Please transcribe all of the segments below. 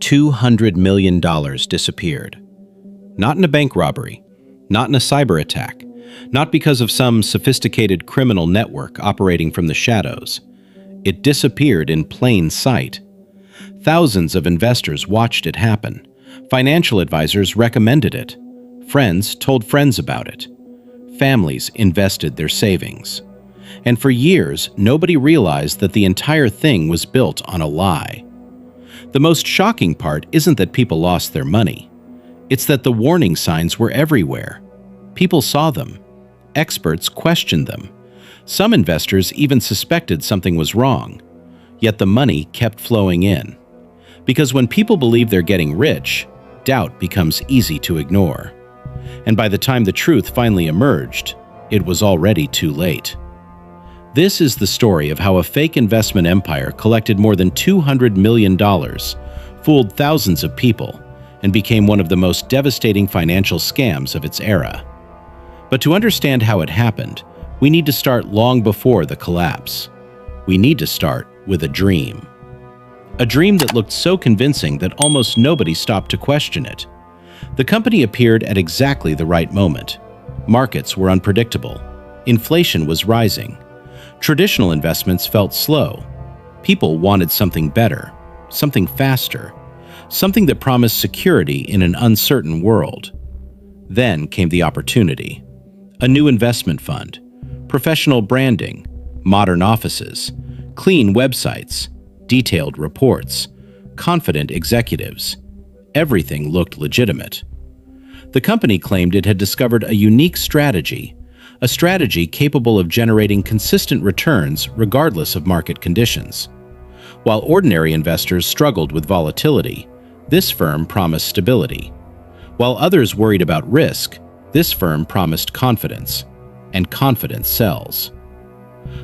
$200 million disappeared. Not in a bank robbery, not in a cyber attack, not because of some sophisticated criminal network operating from the shadows. It disappeared in plain sight. Thousands of investors watched it happen. Financial advisors recommended it. Friends told friends about it. Families invested their savings. And for years, nobody realized that the entire thing was built on a lie. The most shocking part isn't that people lost their money. It's that the warning signs were everywhere. People saw them. Experts questioned them. Some investors even suspected something was wrong. Yet the money kept flowing in. Because when people believe they're getting rich, doubt becomes easy to ignore. And by the time the truth finally emerged, it was already too late. This is the story of how a fake investment empire collected more than $200 million, fooled thousands of people, and became one of the most devastating financial scams of its era. But to understand how it happened, we need to start long before the collapse. We need to start with a dream. A dream that looked so convincing that almost nobody stopped to question it. The company appeared at exactly the right moment. Markets were unpredictable. Inflation was rising. Traditional investments felt slow. People wanted something better, something faster, something that promised security in an uncertain world. Then came the opportunity. A new investment fund, professional branding, modern offices, clean websites, detailed reports, confident executives. Everything looked legitimate. The company claimed it had discovered a unique strategy, a strategy capable of generating consistent returns regardless of market conditions. While ordinary investors struggled with volatility, this firm promised stability. While others worried about risk, this firm promised confidence, and confidence sells.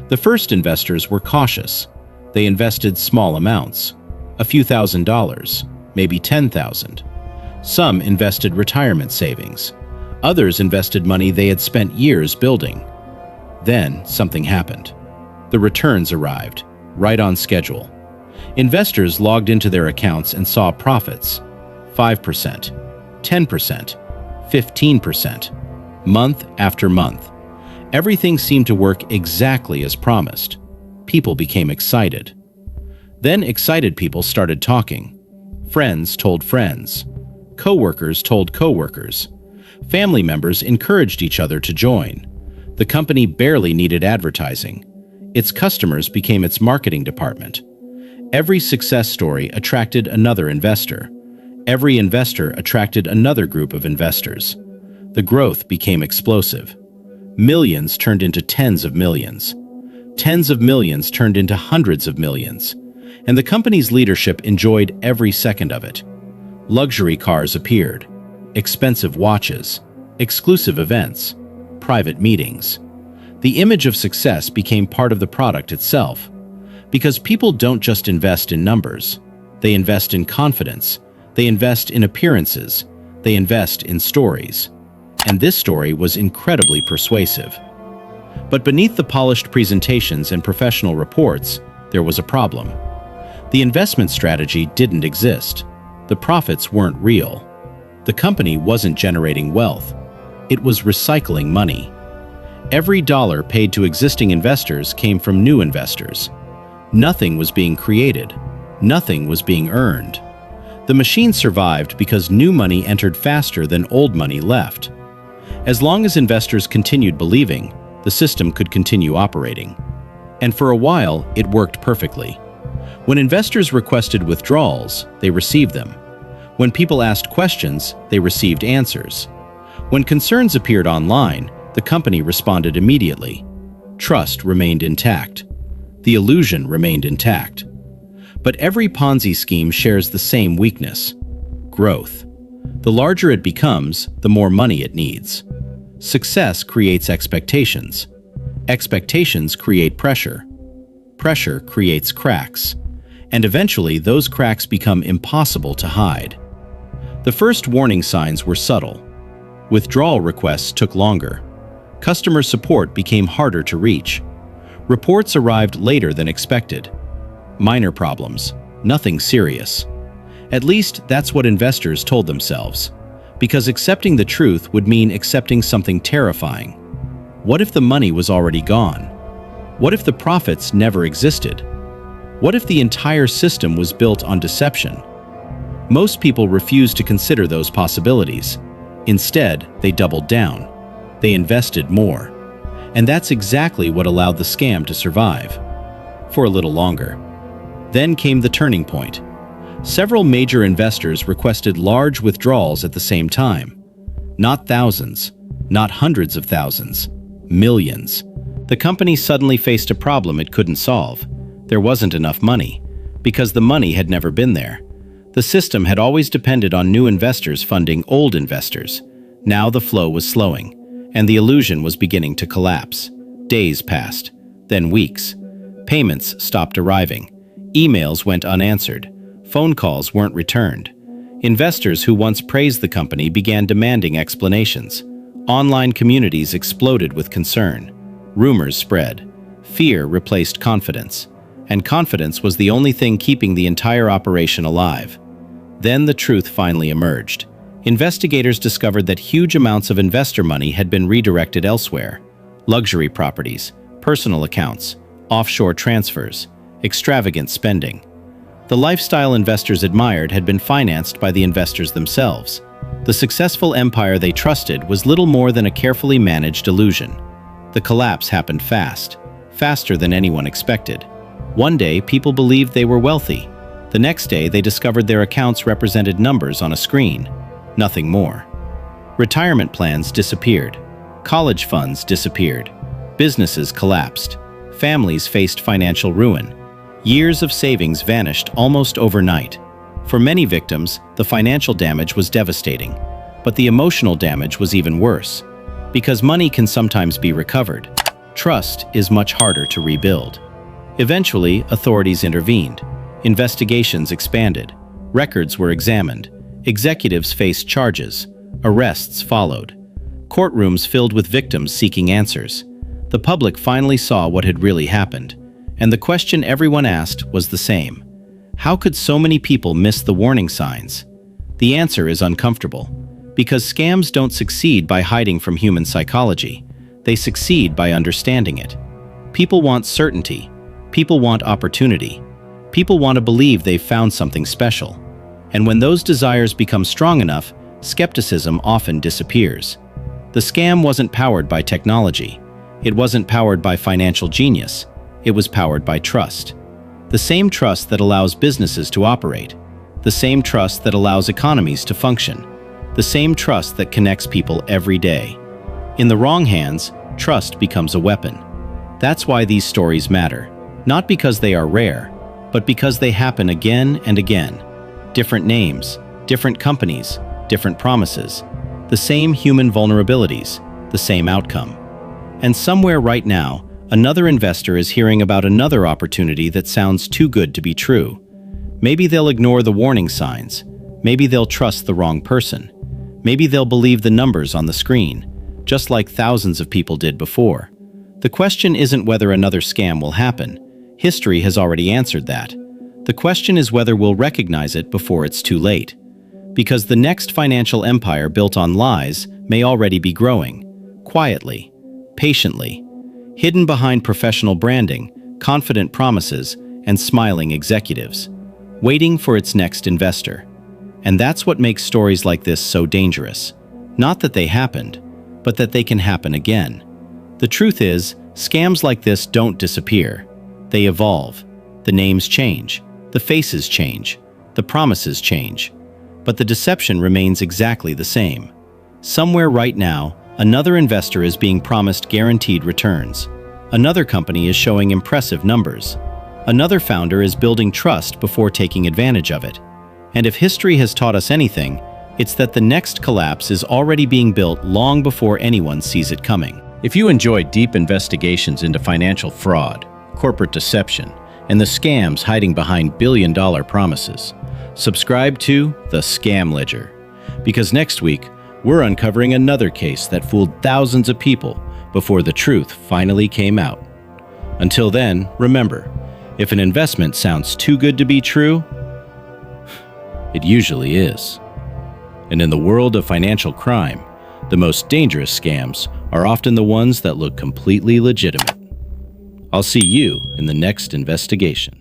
The first investors were cautious. They invested small amounts, a few $1,000s, maybe $10,000. Some invested retirement savings. Others invested money they had spent years building. Then something happened. The returns arrived, right on schedule. Investors logged into their accounts and saw profits: 5%, 10%, 15%, month after month. Everything seemed to work exactly as promised. People became excited. Then excited people started talking. Friends told friends. Coworkers told coworkers. Family members encouraged each other to join. The company barely needed advertising. Its customers became its marketing department. Every success story attracted another investor. Every investor attracted another group of investors. The growth became explosive. Millions turned into tens of millions. Tens of millions turned into hundreds of millions. And the company's leadership enjoyed every second of it. Luxury cars appeared. Expensive watches, exclusive events, private meetings. The image of success became part of the product itself. Because people don't just invest in numbers. They invest in confidence. They invest in appearances. They invest in stories. And this story was incredibly persuasive. But beneath the polished presentations and professional reports, there was a problem. The investment strategy didn't exist. The profits weren't real. The company wasn't generating wealth. It was recycling money. Every dollar paid to existing investors came from new investors. Nothing was being created. Nothing was being earned. The machine survived because new money entered faster than old money left. As long as investors continued believing, the system could continue operating. And for a while, it worked perfectly. When investors requested withdrawals, they received them. When people asked questions, they received answers. When concerns appeared online, the company responded immediately. Trust remained intact. The illusion remained intact. But every Ponzi scheme shares the same weakness: growth. The larger it becomes, the more money it needs. Success creates expectations. Expectations create pressure. Pressure creates cracks. And eventually, those cracks become impossible to hide. The first warning signs were subtle. Withdrawal requests took longer. Customer support became harder to reach. Reports arrived later than expected. Minor problems, nothing serious. At least that's what investors told themselves. Because accepting the truth would mean accepting something terrifying. What if the money was already gone? What if the profits never existed? What if the entire system was built on deception? Most people refused to consider those possibilities. Instead, they doubled down. They invested more. And that's exactly what allowed the scam to survive. For a little longer. Then came the turning point. Several major investors requested large withdrawals at the same time. Not thousands, not hundreds of thousands, millions. The company suddenly faced a problem it couldn't solve. There wasn't enough money, because the money had never been there. The system had always depended on new investors funding old investors. Now the flow was slowing, and the illusion was beginning to collapse. Days passed, then weeks. Payments stopped arriving. Emails went unanswered. Phone calls weren't returned. Investors who once praised the company began demanding explanations. Online communities exploded with concern. Rumors spread. Fear replaced confidence. And confidence was the only thing keeping the entire operation alive. Then the truth finally emerged. Investigators discovered that huge amounts of investor money had been redirected elsewhere. Luxury properties, personal accounts, offshore transfers, extravagant spending. The lifestyle investors admired had been financed by the investors themselves. The successful empire they trusted was little more than a carefully managed illusion. The collapse happened fast, faster than anyone expected. One day, people believed they were wealthy. The next day, they discovered their accounts represented numbers on a screen. Nothing more. Retirement plans disappeared. College funds disappeared. Businesses collapsed. Families faced financial ruin. Years of savings vanished almost overnight. For many victims, the financial damage was devastating, but the emotional damage was even worse. Because money can sometimes be recovered, trust is much harder to rebuild. Eventually, authorities intervened. Investigations expanded. Records were examined. Executives faced charges. Arrests followed. Courtrooms filled with victims seeking answers. The public finally saw what had really happened. And the question everyone asked was the same. How could so many people miss the warning signs? The answer is uncomfortable. Because scams don't succeed by hiding from human psychology. They succeed by understanding it. People want certainty. People want opportunity. People want to believe they've found something special. And when those desires become strong enough, skepticism often disappears. The scam wasn't powered by technology. It wasn't powered by financial genius. It was powered by trust. The same trust that allows businesses to operate. The same trust that allows economies to function. The same trust that connects people every day. In the wrong hands, trust becomes a weapon. That's why these stories matter. Not because they are rare, but because they happen again and again. Different names, different companies, different promises. The same human vulnerabilities, the same outcome. And somewhere right now, another investor is hearing about another opportunity that sounds too good to be true. Maybe they'll ignore the warning signs. Maybe they'll trust the wrong person. Maybe they'll believe the numbers on the screen, just like thousands of people did before. The question isn't whether another scam will happen. History has already answered that. The question is whether we'll recognize it before it's too late. Because the next financial empire built on lies may already be growing, quietly, patiently, hidden behind professional branding, confident promises, and smiling executives, waiting for its next investor. And that's what makes stories like this so dangerous. Not that they happened, but that they can happen again. The truth is, scams like this don't disappear. They evolve. The names change. The faces change. The promises change. But the deception remains exactly the same. Somewhere right now, another investor is being promised guaranteed returns. Another company is showing impressive numbers. Another founder is building trust before taking advantage of it. And if history has taught us anything, it's that the next collapse is already being built long before anyone sees it coming. If you enjoy deep investigations into financial fraud, corporate deception, and the scams hiding behind billion-dollar promises, subscribe to The Scam Ledger. Because next week, we're uncovering another case that fooled thousands of people before the truth finally came out. Until then, remember, if an investment sounds too good to be true, It usually is. And in the world of financial crime, the most dangerous scams are often the ones that look completely legitimate. I'll see you in the next investigation.